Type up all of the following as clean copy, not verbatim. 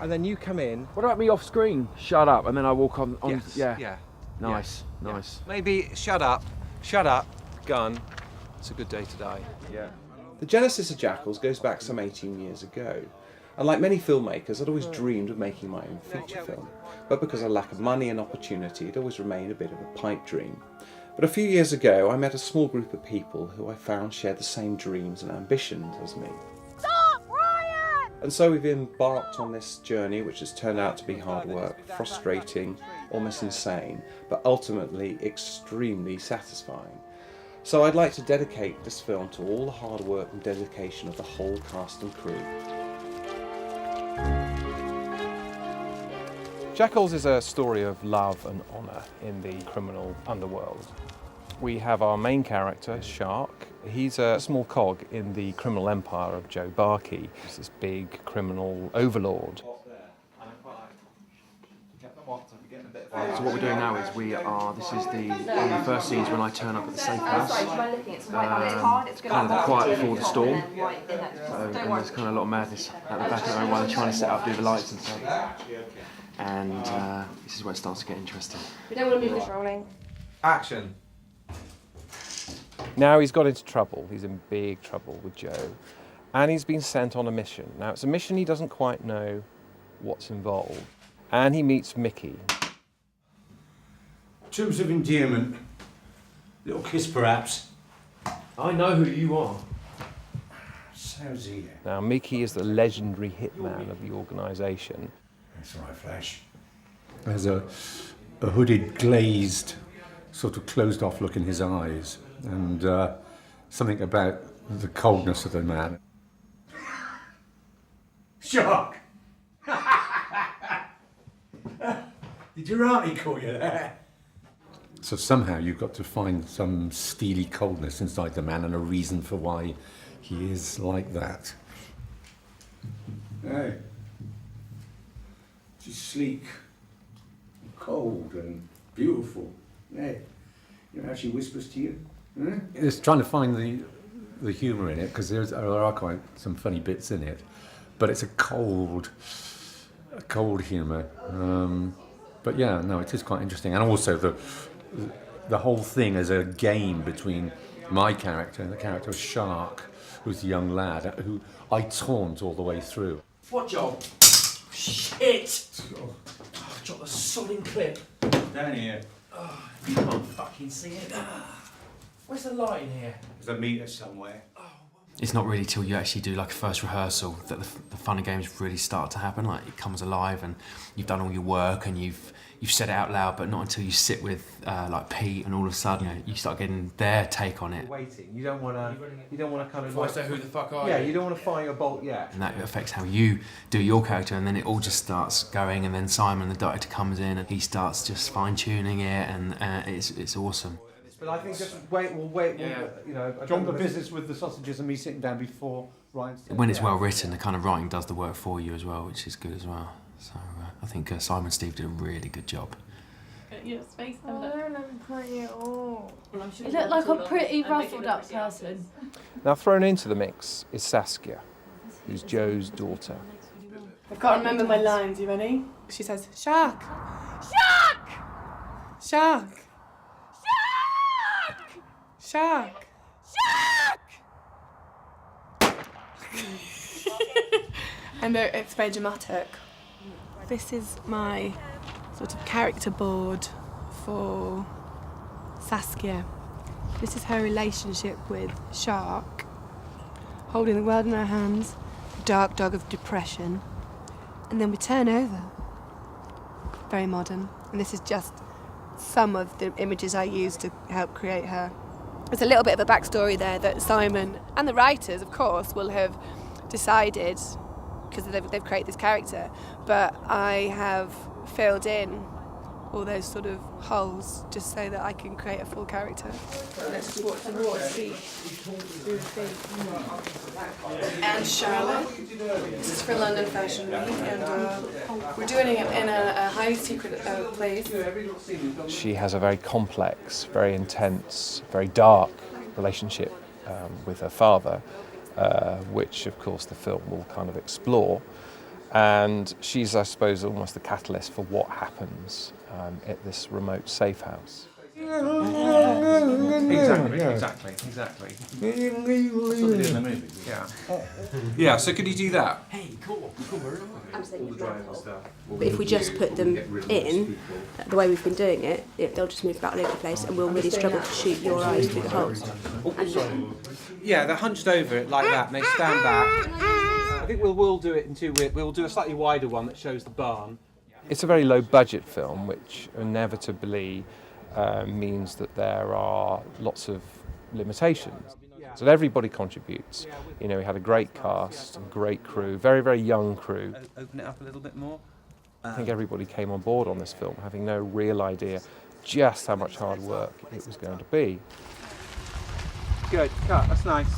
and then you come in. What about me off screen? Shut up, and then I walk on. Yes. Yeah. Nice. Maybe shut up, gun. It's a good day to die. Yeah. The genesis of Jackals goes back some 18 years ago. And like many filmmakers, I'd always dreamed of making my own feature film. But because of lack of money and opportunity, it always remained a bit of a pipe dream. But a few years ago, I met a small group of people who I found shared the same dreams and ambitions as me. Stop, Ryan! And so we've embarked on this journey, which has turned out to be hard work, frustrating, almost insane, but ultimately extremely satisfying. So I'd like to dedicate this film to all the hard work and dedication of the whole cast and crew. Jackals is a story of love and honour in the criminal underworld. We have our main character, Shark. He's a small cog in the criminal empire of Joe Barkey. He's this big criminal overlord. So what we're doing now is this is one of the first scenes when I turn up at the safe house. Kind of quiet before the storm. And there's kind of a lot of madness at the back of the room while they're trying to set up, do the lights and stuff. And this is where it starts to get interesting. We don't want to move this rolling. Action. Now he's got into trouble. He's in big trouble with Joe. And he's been sent on a mission. Now it's a mission he doesn't quite know what's involved. And he meets Mickey. Terms of endearment. Little kiss, perhaps. I know who you are. Sounds here. Now Mickey is the legendary hitman of the organisation. That's all right, Flash. There's a hooded, glazed, sort of closed-off look in his eyes, and something about the coldness of the man. Shark! Did your auntie call you that? So somehow you've got to find some steely coldness inside the man and a reason for why he is like that. Hey. She's sleek, and cold and beautiful. Hey, you know how she whispers to you? Huh? It's trying to find the humour in it, because there are quite some funny bits in it, but it's a cold humour. But yeah, no, it is quite interesting, and also the whole thing is a game between my character and the character of Shark, who's a young lad who I taunt all the way through. What job? Shit! Oh, I dropped a sodding clip. Down here. Oh, you can't fucking see it. Where's the light in here? There's a meter somewhere. It's not really till you actually do like a first rehearsal that the fun and games really start to happen. Like it comes alive, and you've done all your work and you've said it out loud, but not until you sit with like Pete, and all of a sudden you start getting their take on it. Waiting. You don't want to kind of. Before I say who the fuck are you? Yeah, you don't want to fire your bolt yet. And that affects how you do your character, and then it all just starts going. And then Simon, the director, comes in and he starts just fine tuning it, and it's awesome. But I think just wait. Yeah. You know. Do you want the business with the sausages and me sitting down before Ryan's... When it's well written, the kind of writing does the work for you as well, which is good as well. So I think Simon and Steve did a really good job. Your face. I don't look pretty at all. You look like a pretty ruffled up person. Now thrown into the mix is Saskia, who's Joe's daughter. I've got to remember my lines. You ready? She says, "Shark, shark, shark, shark, shark, shark." And it's very dramatic. This is my sort of character board for Saskia. This is her relationship with Shark, holding the world in her hands, the dark dog of depression. And then we turn over. Very modern. And this is just some of the images I used to help create her. There's a little bit of a backstory there that Simon and the writers, of course, will have decided, because they've created this character, but I have filled in all those sort of holes just so that I can create a full character. Let's just watch the water speak through the feet. And Charlotte. This is for London Fashion Week, and we're doing it in a highly secret place. She has a very complex, very intense, very dark relationship with her father, which of course the film will kind of explore. And she's, I suppose, almost the catalyst for what happens at this remote safe house. Exactly. Yeah, so could you do that? Hey, cool. Absolutely. But if we just put them in, the way we've been doing it, they'll just move about all over the place and we'll really struggle to shoot your eyes through the holes. Yeah, they're hunched over it like that and they stand back. I think we'll do it in two. We'll do a slightly wider one that shows the barn. It's a very low budget film, which inevitably means that there are lots of limitations. So everybody contributes. You know, we had a great cast, a great crew, very, very young crew. Open it up a little bit more. I think everybody came on board on this film having no real idea just how much hard work it was going to be. Good, cut, that's nice.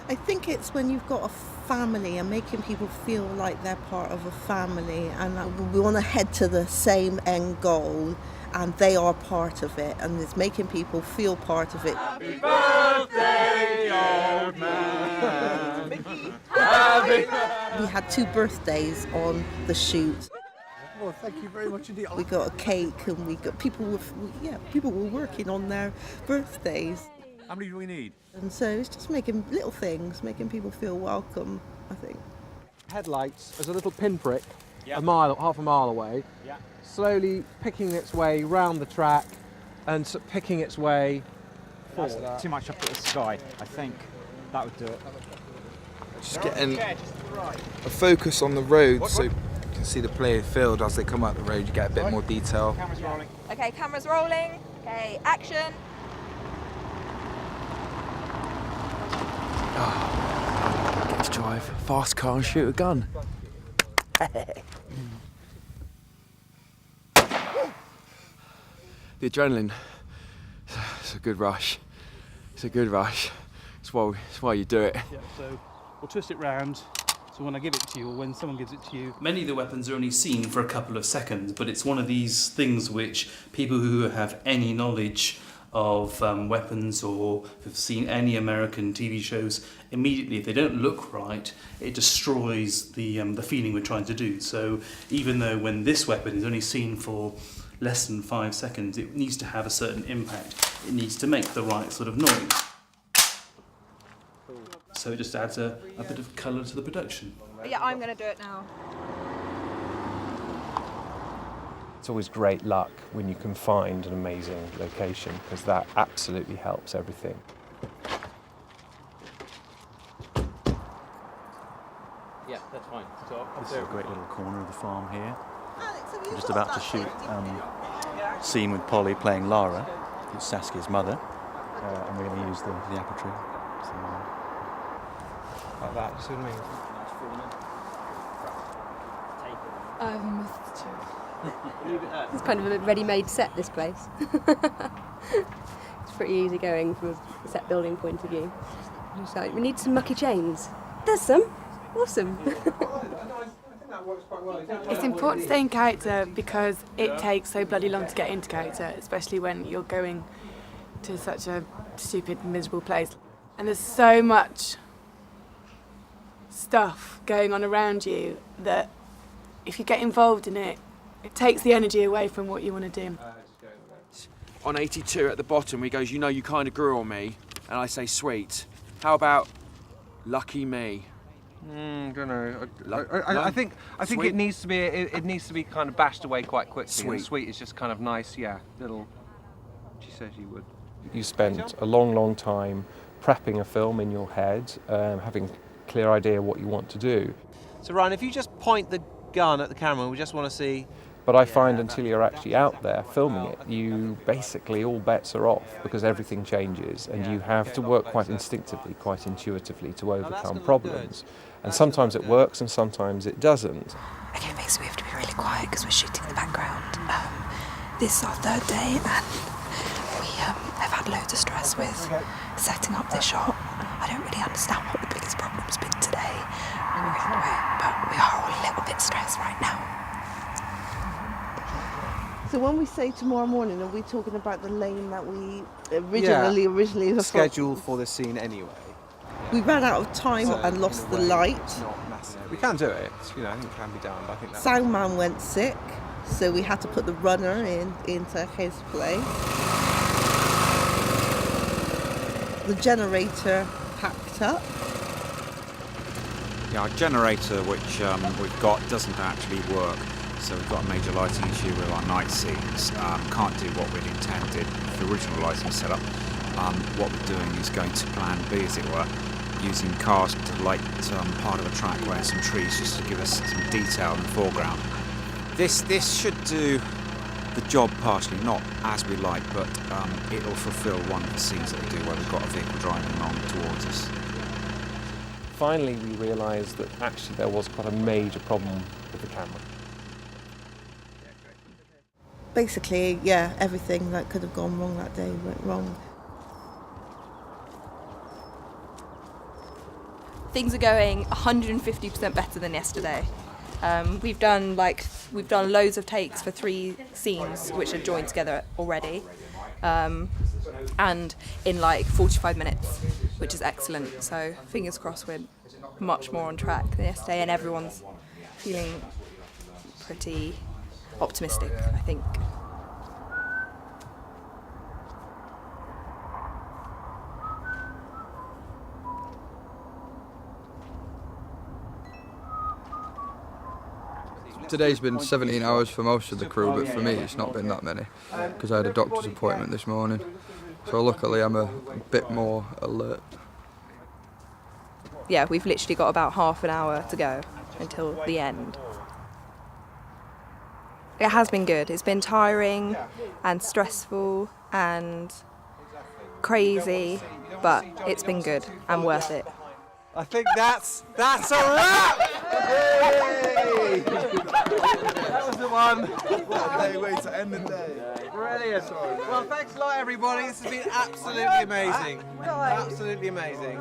I think it's when you've got a family and making people feel like they're part of a family, and we want to head to the same end goal and they are part of it, and it's making people feel part of it. Happy birthday, old man. We had 2 birthdays on the shoot. Well, thank you very much indeed. We got a cake and we got people were working on their birthdays. How many do we need? And so it's just making little things, making people feel welcome, I think. Headlights as a little pinprick, half a mile away, slowly picking its way round the track and picking its way forward. Too much up at the sky. I think that would do it. Just getting a focus on the road so you can see the playing field as they come out the road. You get a bit more detail. Camera's rolling. Okay, camera's rolling. Okay, action. Get to drive a fast car and shoot a gun. The adrenaline, it's a good rush. It's a good rush. It's why you do it. Yeah, so we'll twist it round. So when I give it to you, or when someone gives it to you... Many of the weapons are only seen for a couple of seconds, but it's one of these things which people who have any knowledge of weapons or have seen any American TV shows, immediately, if they don't look right, it destroys the feeling we're trying to do. So even though when this weapon is only seen for less than 5 seconds, it needs to have a certain impact. It needs to make the right sort of noise. So it just adds a bit of colour to the production. Yeah, I'm going to do it now. It's always great luck when you can find an amazing location, because that absolutely helps everything. Yeah, that's fine. So this is a great little corner of the farm here. I'm just about to shoot a scene with Polly playing Lara, who's Saskia's mother, and we're going to use the apple tree. So, like that, you see what I mean? It's kind of a ready-made set, this place. It's pretty easy going from a set building point of view. Just like, we need some mucky chains. There's some. Awesome. It's important to stay in character because it takes so bloody long to get into character, especially when you're going to such a stupid, miserable place. And there's so much stuff going on around you that if you get involved in it, it takes the energy away from what you want to do. On 82 at the bottom, he goes, "You know, you kind of grew on me," and I say, "Sweet. How about lucky me?" Don't know. I think it needs to be kind of bashed away quite quickly. Sweet. And sweet is just kind of nice, little. She says you would. You spent a long, long time prepping a film in your head, having a clear idea what you want to do. So Ryan, if you just point the gun at the camera, we just want to see... But I find until you're actually out there filming it, you basically, all bets are off because everything changes and you have to work quite instinctively, quite intuitively to overcome problems. And sometimes it works and sometimes it doesn't. Okay, basically we have to be really quiet because we're shooting in the background. This is our 3rd day and we have had loads of stress with setting up this shot. I don't really understand what the biggest problem's been today, but we are all a little bit stressed right now. So when we say tomorrow morning, are we talking about the lane that we originally scheduled for this scene anyway? We ran out of time and lost the light. We can do it. You know, I think it can be done. But I think Soundman went sick, so we had to put the runner into his place. The generator packed up. Yeah, our generator, which we've got, doesn't actually work. So we've got a major lighting issue with our night scenes. Can't do what we'd intended with the original lighting setup. What we're doing is going to plan B, as it were, using cars to light part of a trackway and some trees just to give us some detail in the foreground. This should do the job partially, not as we like, but it'll fulfil one of the scenes that we do where we've got a vehicle driving along towards us. Finally, we realised that actually there was quite a major problem with the camera. Basically, yeah, everything that could have gone wrong that day went wrong. Things are going 150% better than yesterday. We've done loads of takes for 3 scenes which are joined together already, and in like 45 minutes, which is excellent. So fingers crossed we're much more on track than yesterday, and everyone's feeling pretty optimistic, I think. Today's been 17 hours for most of the crew, but for me it's not been that many because I had a doctor's appointment this morning. So luckily I'm a bit more alert. Yeah, we've literally got about half an hour to go until the end. It has been good. It's been tiring and stressful and crazy, but it's been good and worth it. I think that's a wrap! Yay! That was the one. What a day way to end the day. Brilliant. Well, thanks a lot, everybody. This has been absolutely amazing. Absolutely amazing.